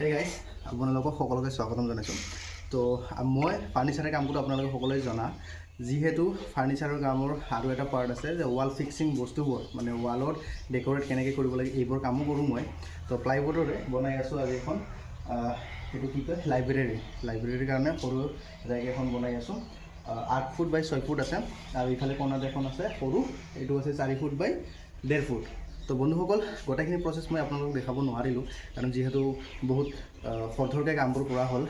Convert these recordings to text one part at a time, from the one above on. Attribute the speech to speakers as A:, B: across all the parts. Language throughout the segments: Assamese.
A: হে গাইজ আপোনালোকক সকলোকে স্বাগতম জনাইছোঁ। তো মই ফাৰ্নিচাৰৰ কাম কৰোঁ, আপোনালোকে সকলোৱে জনা। যিহেতু ফাৰ্নিচাৰৰ কামৰ আৰু এটা পাৰ্ট আছে যে ৱাল ফিক্সিং বস্তুবোৰ, মানে ৱালত ডেক'ৰেট কেনেকৈ কৰিব লাগে এইবোৰ কামো কৰোঁ মই। তো প্লাইবোৰ্ডৰে বনাই আছোঁ আজি এখন এইটো কি কয় লাইব্ৰেৰীৰ কাৰণে সৰু জেগা এখন বনাই আছোঁ। 8 ফুট বাই 6 ফুট আছে আৰু ইফালে কৰ্ণাত এখন আছে সৰু, এইটো আছে 4 ফুট বাই 1.5 ফুট। তো বন্ধুসকল, গোটেইখিনি প্ৰচেছ মই আপোনালোকক দেখাব নোৱাৰিলোঁ, কাৰণ যিহেতু বহুত খৰধৰকৈ কামবোৰ কৰা হ'ল।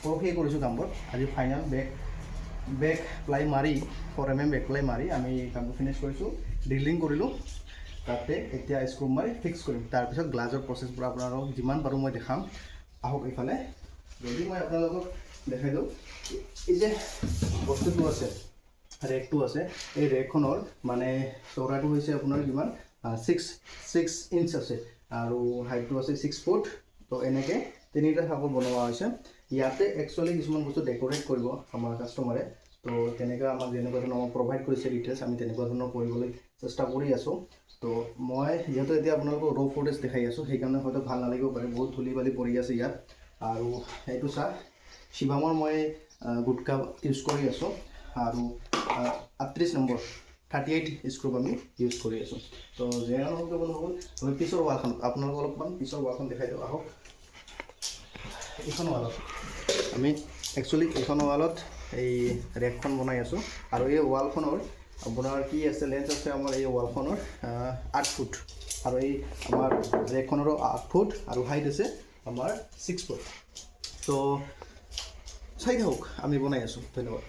A: পৰহিয়ে কৰিছোঁ কামবোৰ, আজি ফাইনেল বেক প্লাই মাৰি 4 mm বেক প্লাই মাৰি আমি কামটো ফিনিছ কৰিছোঁ। ড্ৰিলিং কৰিলোঁ, তাতে এতিয়া স্ক্ৰু মাৰি ফিক্স কৰিম। তাৰপিছত গ্লাছৰ প্ৰচেছবোৰ আপোনালোকক যিমান পাৰোঁ মই দেখাম। আহক এইফালে, যদি মই আপোনালোকক দেখাই দিওঁ, এই যে বস্তুটো আছে, ৰেকটো আছে, এই ৰেকখনৰ মানে চৌৰাটো হৈছে আপোনাৰ কিমান 6 ইঞ্চ আছে আৰু হাইটটো আছে 6 ফুট। তো এনেকৈ তিনিটা চাকত বনোৱা হৈছে। ইয়াতে একচুৱেলি কিছুমান বস্তু ডেক'ৰেট কৰিব আমাৰ কাষ্টমাৰে। তো তেনেকুৱা আমাক যেনেকুৱা ধৰণৰ প্ৰভাইড কৰিছে ডিটেইলছ, আমি তেনেকুৱা ধৰণৰ কৰিবলৈ চেষ্টা কৰি আছোঁ। তো মই যিহেতু এতিয়া আপোনালোকক ৰ' ফুটেজ দেখাই আছোঁ, সেইকাৰণে হয়তো ভাল নালাগিব পাৰে, বহুত ধূলি বালি পৰি আছে ইয়াত। আৰু এইটো চাহ শিৱামৰ মই গুটকা ইউজ কৰি আছোঁ আৰু 38 নম্বৰ 38 স্ক্ৰুপ আমি ইউজ কৰি আছোঁ। তো যেনে নহওক বন্ধুসকল, আমি পিছৰ ৱালখন আপোনালোকক অলপমান পিছৰ ৱালখন দেখাই দিওঁ। আহক, এইখন ৱালত আমি একচুৱেলি এইখন ৱালত এই ৰেকখন বনাই আছোঁ আৰু এই ৱালখনৰ আপোনাৰ কি আছে, লেন্থ আছে আমাৰ এই ৱালখনৰ 8 ফুট আৰু এই আমাৰ ৰেকখনৰো 8 ফুট আৰু হাইট আছে আমাৰ 6 ফুট। তো চাই থাকক, আমি বনাই আছোঁ। ধন্যবাদ।